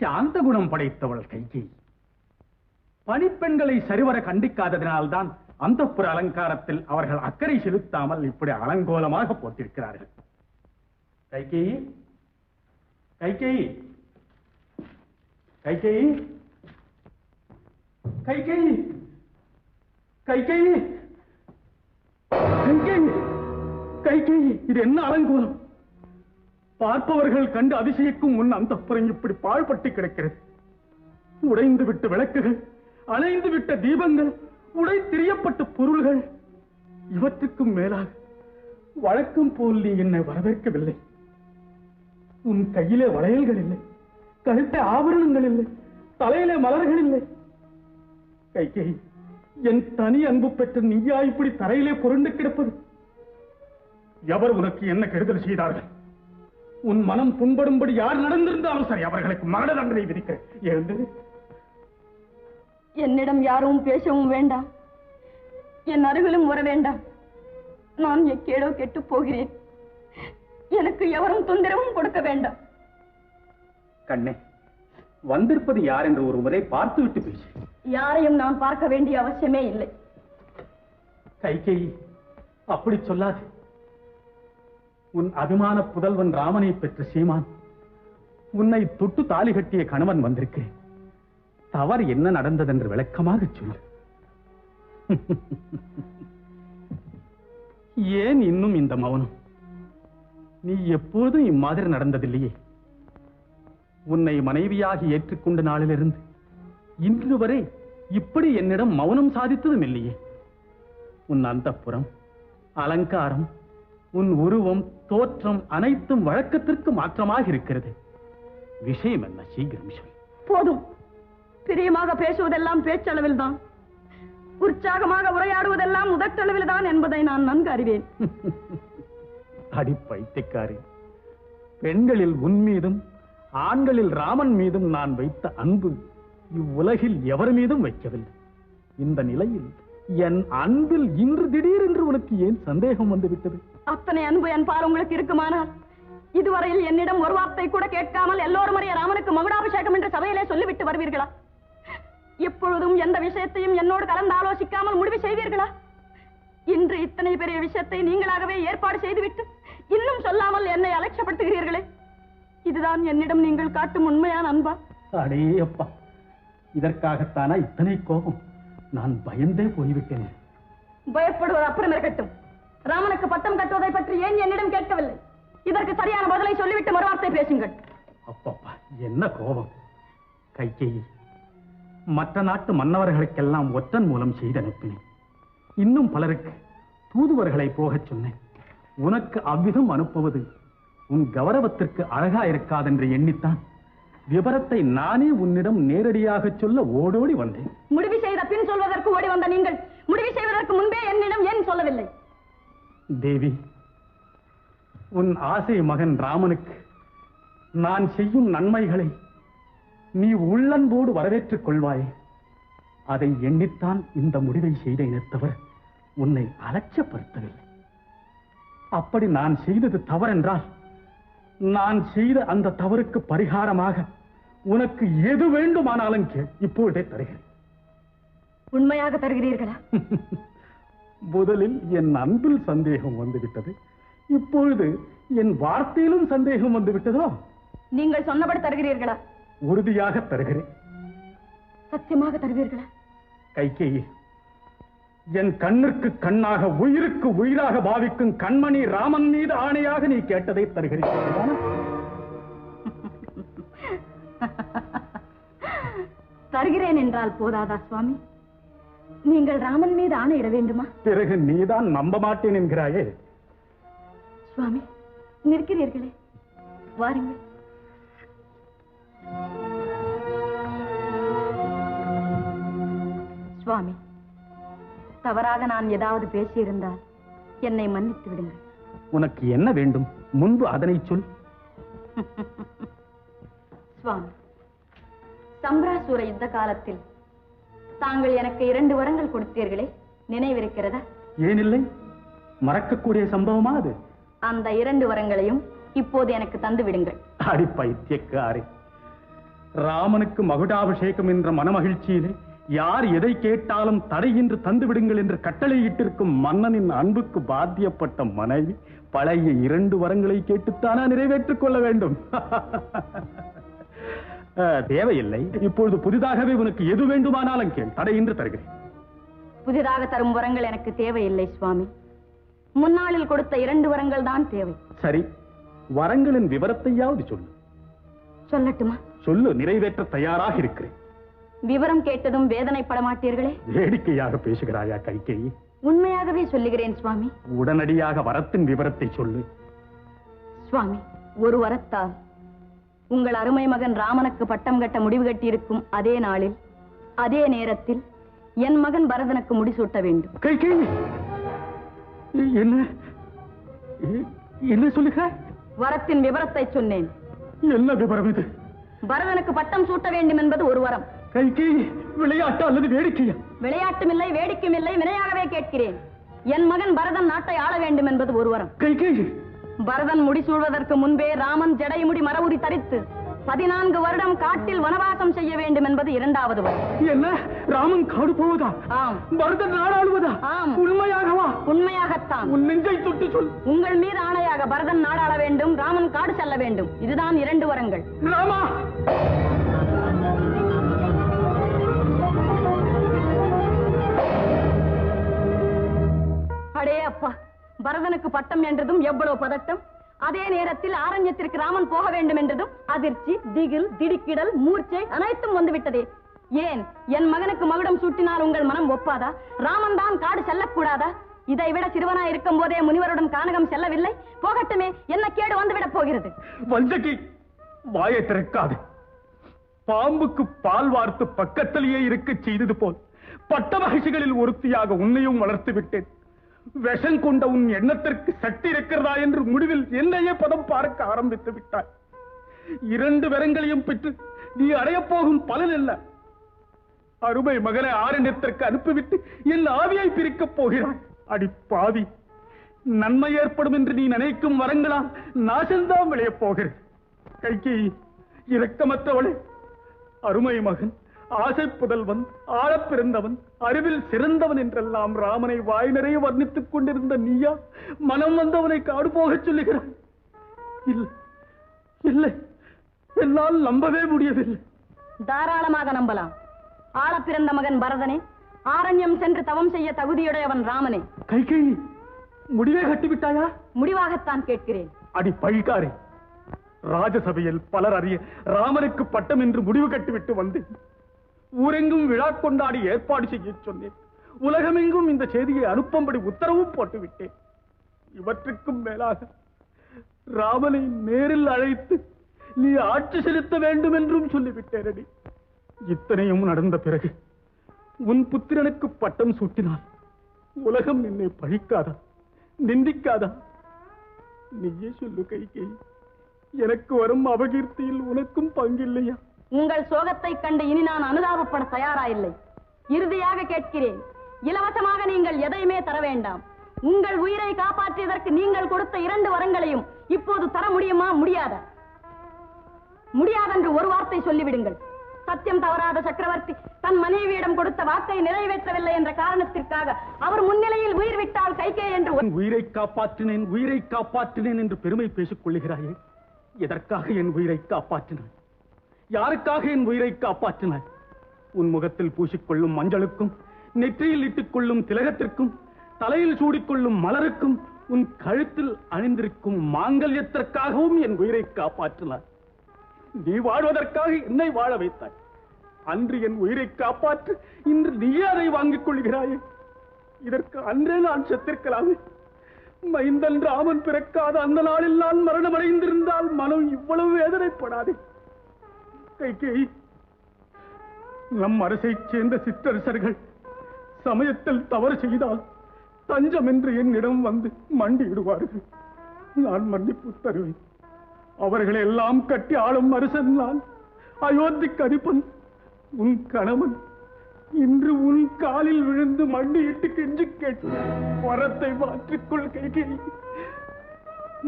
சாந்த குணம் படைத்தவள் கைகேயி. பணிப்பெண்களை சரிவர கண்டிக்காததினால்தான் அந்தப்புற அலங்காரத்தில் அவர்கள் அக்கறை செலுத்தாமல் இப்படி அலங்கோலமாக போட்டிருக்கிறார்கள். கைகேயி, கைகேயி, கைகேயி, கைகேயி, கைகேயி, கைகேயி, கைகேயி, இது என்ன அலங்கோலம்? பார்ப்பவர்கள் கண்டு அதிசயிக்கும் முன் அந்தப்புறம் இப்படி பாழ்பட்டு கிடக்கிறது. உடைந்து விட்ட விளக்குகள், அணைந்து விட்ட தீபங்கள், உடை திரியப்பட்ட பொருள்கள், இவற்றுக்கும் மேலாக வழக்கம் போல் நீ என்னை வரவேற்கவில்லை. உன் கையிலே வளையல்கள் இல்லை, கழுத்தை ஆபரணங்கள் இல்லை, தலையிலே மலர்கள் இல்லை. கைகேயி, என் தனி அன்பு பெற்ற நீயா இப்படி தரையிலே புரண்டு கிடப்பது? எவர் உனக்கு என்ன கெடுதல் செய்தார்கள்? உன் மனம் புண்படும்படி யார் நடந்திருந்தாலும் சரி, அவர்களுக்கு மரண தண்டனை விதிக்கிறேன். எழுந்தது. என்னிடம் யாரும் பேசவும் வேண்டாம், என் அருகிலும் வர வேண்டாம். நான் எக்கேடோ கெட்டு போகிறேன். எனக்கு எவரும் தொந்தரவும் கொடுக்க வேண்டாம். கண்ணே, வந்திருப்பது யார் என்று ஒரு முறை பார்த்துவிட்டு பேசு. யாரையும் நான் பார்க்க வேண்டிய அவசியமே இல்லை. கைகேயி, அப்படி சொல்லாது. உன் அபிமான புதல்வன் ராமனை பெற்ற சீமான், உன்னை தொட்டு தாலி கட்டிய கணவன் வந்திருக்கிறேன். தவறு என்ன நடந்தது என்று விளக்கமாக சொல்லு. ஏன் இன்னும் இந்த மௌனம்? நீ எப்போதும் இம்மாதிரி நடந்ததில்லையே. உன்னை மனைவியாகி ஏற்றுக்கொண்ட நாளிலிருந்து இன்று வரை இப்படி என்னிடம் மௌனம் சாதித்ததும் இல்லையே. உன் அந்தப்புறம், அலங்காரம், உன் உருவம், தோற்றம் அனைத்தும் வழக்கத்திற்கு மாற்றமாக இருக்கிறது. விஷயம் என்ன? சீக்கிரம் சொல். போதும். பிரியமாக பேசுவதெல்லாம் பேச்சளவில் தான், உற்சாகமாக உரையாடுவதெல்லாம் உதட்டளவில் தான் என்பதை நான் நன்கு அறிவேன். அடி பைத்தியக்காரி, பெண்களில் உன் மீதும் ஆண்களில் ராமன் மீதும் நான் வைத்த அன்பு இவ்வுலகில் எவர் மீதும் வைக்கவில்லை. இந்த நிலையில் என் அன்பில் இன்று திடீரென்று உனக்கு ஏன் சந்தேகம் வந்துவிட்டது? அத்தனை அன்பு என் பால் உங்களுக்கு இருக்குமானால் இதுவரையில் என்னிடம் ஒரு வார்த்தை கூட கேட்காமல் எல்லோரும் அறிய ராமனுக்கு மகுடாபிஷேகம் என்று சபையிலே சொல்லிவிட்டு வருவீர்களா? எப்பொழுதும் எந்த விஷயத்தையும் என்னோடு கலந்து ஆலோசிக்காமல் முடிவு செய்வீர்களா? இன்று இத்தனை பெரிய விஷயத்தை நீங்களாகவே ஏற்பாடு செய்துவிட்டு இன்னும் சொல்லாமல் என்னை அலட்சியப்படுத்துகிறீர்களே, இதுதான் என்னிடம் நீங்கள் காட்டும் உண்மையான அன்பா? அடே அப்பா, இதற்காகத்தானா இத்தனை கோபம்? நான் பயந்தே போய்விட்டேன். பயப்படுவது அப்புறம் இருக்கட்டும். ராமனுக்கு பட்டம் கட்டுவதை பற்றி ஏன் என்னிடம் கேட்கவில்லை? இதற்கு சரியான பதிலை சொல்லிவிட்டு மறுவார்த்தை பேசுங்கள். அப்பப்பா, என்ன கோபம்! கைகேயி, மற்ற நாட்டு மன்னவர்களுக்கெல்லாம் ஒற்றன் மூலம் செய்து அனுப்பினேன். இன்னும் பலருக்கு தூதுவர்களை போகச் சொன்னேன். உனக்கு அவ்விதம் அனுப்புவது உன் கௌரவத்திற்கு அழகா இருக்காதென்று எண்ணித்தான் விபரத்தை நானே உன்னிடம் நேரடியாக சொல்ல ஓடோடி வந்தேன். முடிவு செய்த பின் சொல்வதற்கு ஓடி வந்த நீங்கள் முடிவு செய்வதற்கு முன்பே என்னிடம் ஏன் சொல்லவில்லை? தேவி, உன் ஆசை மகன் ராமனுக்கு நான் செய்யும் நன்மைகளை நீ உள்ளன்போடு வரவேற்றுக் கொள்வாயே, அதை எண்ணித்தான் இந்த முடிவை செய்தேனே தவிர உன்னை அலட்சியப்படுத்தவில்லை. அப்படி நான் செய்தது தவறென்றால் நான் செய்த அந்த தவறுக்கு பரிகாரமாக உனக்கு எது வேண்டுமானாலும் கேள், இப்பொழுதே தருகிறேன். உண்மையாக தருகிறீர்களா? முதலில் என் அன்பில் சந்தேகம் வந்துவிட்டது, இப்பொழுது என் வார்த்தையிலும் சந்தேகம் வந்துவிட்டதோ? நீங்கள் சொன்னபடி தருகிறீர்களா? உறுதியாக தருகிறேன். சத்தியமாக தருவீர்களா? கைகேயி, என் கண்ணிற்கு கண்ணாக உயிருக்கு உயிராக பாவிக்கும் கண்மணி ராமன் மீது ஆணையாக நீ கேட்டதை தருகிறேன். தருகிறேன் என்றால் போதாதா சுவாமி? நீங்கள் ராமன் மீது ஆணையிட வேண்டுமா? பிறகு நீதான் நம்ப மாட்டேன் என்கிறாயே. சுவாமி, நிற்கிறீர்களே, வாருங்கள். சுவாமி, தவறாக நான் ஏதாவது பேசியிருந்தால் என்னை மன்னித்து விடுங்கள். உனக்கு என்ன வேண்டும்? முன்பு அதனை சொல். சுவாமி, சம்ராசூர யுத்த காலத்தில் தாங்கள் எனக்கு 2 வரங்கள் கொடுத்தீர்களே, நினைவிருக்கிறதா? ஏனில்லை, மறக்கக்கூடிய சம்பவமா அது? அந்த 2 வரங்களையும் இப்போது எனக்கு தந்து விடுங்கள். அடி பைத்தியக்காரி, ராமனுக்கு மகுடாபிஷேகம் என்ற மனமகிழ்ச்சியிலே யார் எதை கேட்டாலும் தடையின்றி தந்து விடுங்கள் என்று கட்டளையிட்டிருக்கும் மன்னனின் அன்புக்கு பாத்தியப்பட்ட மனைவி பழைய 2 வரங்களை கேட்டுத்தானா நிறைவேற்றிக் கொள்ள வேண்டும்? தேவையில்லை. இப்பொழுது புதிதாகவே உனக்கு எது வேண்டுமானாலும் கேள், தடையின்றி தருகிறேன். புதிதாக தரும் வரங்கள் எனக்கு தேவையில்லை சுவாமி. முன்னாளில் கொடுத்த 2 வரங்கள் தான் தேவை. சரி, வரங்களின் விவரத்தையாவது சொல்லு. சொல்லட்டுமா? சொல்லு, நிறைவேற்ற தயாராக இருக்கிறேன். விவரம் கேட்டதும் வேதனைப்பட மாட்டீர்களே? வேடிக்கையாக பேசுகிறாயா கைகேயி? உண்மையாகவே சொல்லுகிறேன் சுவாமி. உடனடியாக வரத்தின் விவரத்தை சொல்லு. சுவாமி, ஒரு வரத்தால் உங்கள் அருமை மகன் ராமனுக்கு பட்டம் கட்ட முடிவு கட்டியிருக்கும் அதே நாளில் அதே நேரத்தில் என் மகன் பரதனுக்கு முடிசூட்ட வேண்டும். கைகேயி, என்ன சொல்லுக? வரத்தின் விவரத்தை சொன்னேன். என்ன விவரம் இது? பரதனுக்கு பட்டம் சூட்ட வேண்டும் என்பது ஒரு வரம். கைகேயி, விளையாட்டு அல்லது வேடிக்கையா? விளையாட்டும் இல்லை, வேடிக்கையும் இல்லை, வினையாகவே கேட்கிறேன். என் மகன் பரதன் நாட்டை ஆள வேண்டும் என்பது ஒரு வரம். கைகேயி, பரதன் முடிசூழ்வதற்கு முன்பே ராமன் ஜடைமுடி மரவுரி தரித்து 14 வருடம் காட்டில் வனவாசம் செய்ய வேண்டும் என்பது 2வது வரம். என்ன, ராமன் காடு போவதா? ஆம். பரதன் நாடாளுவதா? ஆம். உண்மையாகவா? உண்மையாகத்தான். உன் நெஞ்சை தொட்டு சொல். உங்கள் மீது ஆணையாக பரதன் நாடாள வேண்டும், ராமன் காடு செல்ல வேண்டும். இதுதான் 2 வரங்கள். ராமா, அடே அப்பா, பரதனுக்கு பட்டம் என்றதும் எவ்வளவு பதட்டம்! அதே நேரத்தில் ஆரண்யத்திற்கு ராமன் போக வேண்டும் என்றதும் அதிர்ச்சி, திகில், திடுக்கிடல், மூர்ச்சை அனைத்தும் வந்துவிட்டதே. ஏன் என் மகனுக்கு மகுடம் சூட்டினால் உங்கள் மனம் ஒப்பாதா? ராமன் தான் காடு செல்லக்கூடாதா? இதை விட சிறுவனாய் இருக்கும் போதே முனிவருடன் கானகம் செல்லவில்லை. போகட்டுமே, என்ன கேடு வந்துவிடப் போகிறது? வஞ்சகி, வாயை திறக்காது. பாம்புக்கு பால் வார்த்து பக்கத்திலேயே இருக்க செய்தது போல் பட்ட மகிழ்ச்சிகளில் ஒருத்தியாக உன்னையும் வளர்த்து விட்டேன். விஷம் கொண்ட உன் எண்ணத்திற்கு சக்தி இருக்கிறதா என்று முடிவில் என்னையே பதம் பார்க்க ஆரம்பித்து விட்டாய். 2 வரங்களையும் பெற்று நீ அடையப் போகும் பலன் என்ன? அருமை மகனை ஆரண்யத்திற்கு அனுப்பிவிட்டு என் ஆவியை பிரிக்கப் போகிறாய். அடி பாவி, நன்மை ஏற்படும் என்று நீ நினைக்கும் வரங்களால் நாசம்தான் விளையப் போகிறது. கைகேயி, இரக்கமற்றவளே, அருமை மகன், ஆசை புதல்வன், ஆழப் பிறந்தவன், அறிவில் சிறந்தவன் என்றெல்லாம் ராமனை வாய் நிறைய வர்ணித்துக் கொண்டிருந்த நீயா மனம் வந்தவனை காடு போகச் சொல்லுகிறாய்? இல்லை இல்லை, என்னால் நம்பவே முடியவில்லை. தாராளமாக நம்பலாம். ஆள பிறந்த மகன் பரதனே, ஆரண்யம் சென்று தவம் செய்ய தகுதியுடையவன் ராமனே. கைகேயி, முடிவே கட்டிவிட்டாயா? முடிவாகத்தான் கேட்கிறேன். அடி பழிகாரே, ராஜசபையில் பலர் அறிய ராமனுக்கு பட்டம் என்று முடிவு கட்டிவிட்டு வந்தேன். ஊரெங்கும் விழா கொண்டாடி ஏற்பாடு செய்ய சொன்னேன். உலகமெங்கும் இந்த செய்தியை அனுப்பும்படி உத்தரவு போட்டு விட்டேன். இவற்றுக்கும் மேலாக ராமனை நேரில் அழைத்து நீ ஆட்சி செலுத்த வேண்டும் என்றும் சொல்லிவிட்டேன். இத்தனையும் நடந்த பிறகு உன் புத்திரனுக்கு பட்டம் சூட்டினால் உலகம் என்னை பழிக்காதா, நிந்திக்காதா? நீயே சொல்லு கைகேயி, எனக்கு வரும் அபகீர்த்தியில் உனக்கும் பங்கில்லையா? உங்கள் சோகத்தை கண்டு இனி நான் அனுதாபப்பட தயாராயில்லை. இறுதியாக கேட்கிறேன், இலவசமாக நீங்கள் எதையுமே தர வேண்டாம். உங்கள் உயிரை காப்பாற்றியதற்கு நீங்கள் கொடுத்த 2 வரங்களையும் இப்போது தர முடியுமா? முடியாதா? முடியாதென்று ஒரு வார்த்தை சொல்லிவிடுங்கள். சத்தியம் தவறாத சக்கரவர்த்தி தன் மனைவியிடம் கொடுத்த வாக்கை நிறைவேற்றவில்லை என்ற காரணத்திற்காக அவர் முன்னிலையில் உயிர் விட்டால் கைகேயி என்று உயிரை காப்பாற்றினேன் என்று பெருமை பேசிக் கொள்ளுகிறாயே. எதற்காக என் உயிரை காப்பாற்றினாய்? யாருக்காக என் உயிரை காப்பாற்றினாய்? உன் முகத்தில் பூசிக்கொள்ளும் மஞ்சளுக்கும், நெற்றியில் இட்டுக் கொள்ளும் திலகத்திற்கும், தலையில் சூடிக்கொள்ளும் மலருக்கும், உன் கழுத்தில் அணிந்திருக்கும் மாங்கல்யத்திற்காகவும் என் உயிரை காப்பாற்றினாய். நீ வாழ்வதற்காக என்னை வாழ வைத்தாய். அன்று என் உயிரை காப்பாற்று, இன்று நீயே அதை வாங்கிக் கொள்கிறாயே. இதற்கு அன்றே நான் செத்திருக்கலாமே. மைந்தன் ராமன் பிறக்காத அந்த நாளில் நான் மரணமடைந்திருந்தால் மனம் இவ்வளவு வேதனைப்படாதே. கைகேயி, நம் அரசைச் சேர்ந்த சிற்றரசர்கள் சமயத்தில் தவறு செய்தால் தஞ்சம் என்று என்னிடம் வந்து மண்டியிடுவார்கள். நான் மன்னிப்பு தருவேன். அவர்களை எல்லாம் கட்டி ஆளும் அரசன் நான். அயோத்திக்கு அதிபன் உன் கணவன் இன்று உன் காலில் விழுந்து மண்டியிட்டு கெஞ்சி கேட்டு வரத்தை மாற்றிக்கொள் கைகேயி.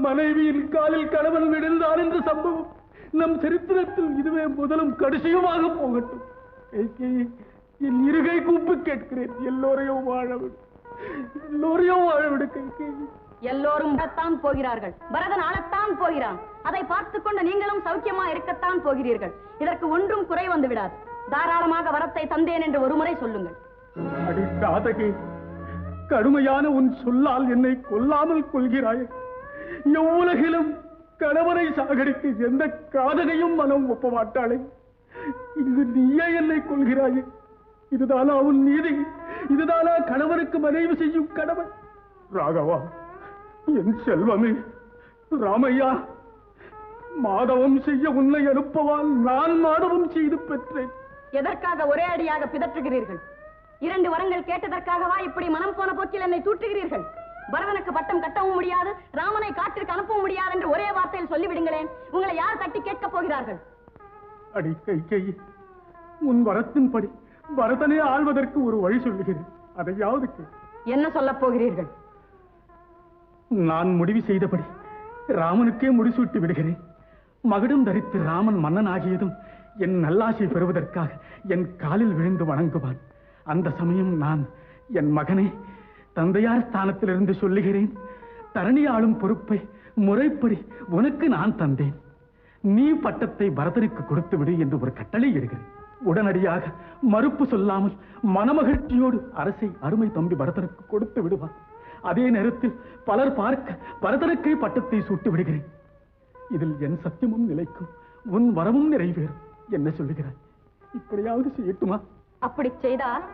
மனைவியின் காலில் கணவன் விழுந்தான் என்ற சம்பவம் நம் சரித்திரத்தில் இதுவே முதலும் கடைசியுமாக போகட்டும். கைகேயி, என் இருகை கூப்பி கேட்கிறேன், எல்லோரையும் வாழவிடு, எல்லோரையும் வாழவிடு கைகேயி. எல்லோரும் தான் போகிறார்கள். பரதன் ஆளத்தான் போகிறான். அதை பார்த்துக் கொண்டு நீங்களும் சௌக்கியமா இருக்கத்தான் போகிறீர்கள். இதற்கு ஒன்றும் குறை வந்து விடாது. தாராளமாக வரத்தை தந்தேன் என்று ஒருமுறை சொல்லுங்கள். அடி காதகி, கடுமையான உன் சொல்லால் என்னை கொல்லாமல் கொள்கிறாய். எவ்வுலகிலும் கணவனை சாகடித்து எந்த காதகையும் மனம் ஒப்ப மாட்டாளே. இது நீயே என்னை கொள்கிறாய். இதுதானா உன் நீதி? இதுதானா கணவனுக்கு மனைவி செய்யும் கடமை? ராகவா, என் செல்வமே, ராமையா, மாதவம் செய்ய உன்னை அனுப்பவால் நான் மாதவம் செய்து பெற்றேன். எதற்காக ஒரே அடியாக பிதற்றுகிறீர்கள்? 2 வரங்கள் கேட்டதற்காகவா இப்படி மனம் போன போக்கில் என்னை தூற்றுகிறீர்கள்? பரதனுக்கு பட்டம் கட்டவும் முடியாது, ராமனை காட்டிற்கு அனுப்பவும் முடியாது என்று ஒரே வார்த்தையில் சொல்லிவிடுங்களேன். உங்களை யார் தட்டி கேட்கப் போகிறார்கள்? அடி கைகேயி, உன் வரத்தின்படி பரதனை ஆள்வதற்கு ஒரு வழி சொல்லுகிறேன். அதையாவது கேள். என்ன சொல்லப் போகிறீர்கள்? நான் முடிவு செய்தபடி ராமனுக்கே முடிசூட்டி விடுகிறேன். மகுடம் தரித்து ராமன் மன்னன் ஆகியதும் என் நல்லாசை பெறுவதற்காக என் காலில் விழுந்து வணங்குவான். அந்த சமயம் நான் என் மகனை தந்தையார் ஸ்தானத்திலிருந்து சொல்லுகிறேன், தரணி ஆளும் பொறுப்பை முறைப்படி உனக்கு நான் தந்தேன், நீ பட்டத்தை பரதனுக்கு கொடுத்து விடு என்று ஒரு கட்டளை இடுகிறேன். உடனடியாக மறுப்பு சொல்லாமல் மனமகிழ்ச்சியோடு அரசை அருமை தம்பி பரதனுக்கு கொடுத்து விடுவான். அதே நேரத்தில் பலர் பார்க்க பரதனுக்கே பட்டத்தை சூட்டி விடுகிறேன். இதில் என் சத்தியமும் நிலைக்கும், உன் வரமும் நிறைவேறும். என்ன சொல்லுகிறாய்? இப்படியாவது செய்யட்டுமா? அப்படி செய்தால்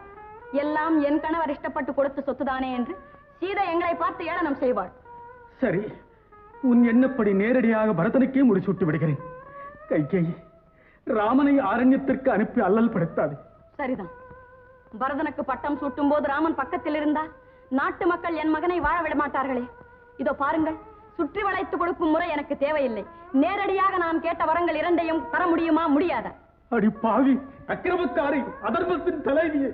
எல்லாம் என் கணவர் இஷ்டப்பட்டு கொடுத்த சொத்துதானே என்று சீதை எங்களை பார்த்து ஏளனம் செய்வாள். சரி, உன் எண்ணப்படி நேரடியாக பரதனுக்கே முடிசூட்டி விடுகிறேன். கைகேயி, ராமனை ஆரண்யத்திற்கு அனுப்பி அல்லல் படுத்தாது. சரிதான். பரதனுக்கு பட்டம் சூட்டும் போது ராமன் பக்கத்தில் இருந்தால் நாட்டு மக்கள் என் மகனை வாழ விட மாட்டார்களே. இதோ பாருங்கள், சுற்றி வளைத்து கொடுக்கும் முறை எனக்கு தேவையில்லை. நேரடியாக நான் கேட்ட வரங்கள் 2ஐயும் தர முடியுமா? முடியாதா? அடி பாவி, அக்கிரமக்காரி, அதர்மத்தின் தலைவியே,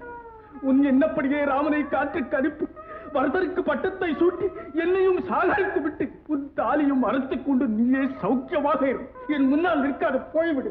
உன் எண்ணப்படியே ராமனை காற்றுக்கு அனுப்பி பரதனுக்கு பட்டத்தை சூட்டி என்னையும் சாகடித்து விட்டு உன் தாலியும் அறுத்துக் கொண்டு நீயே சௌக்கியமாக என் முன்னால் நிற்காது போய்விடு.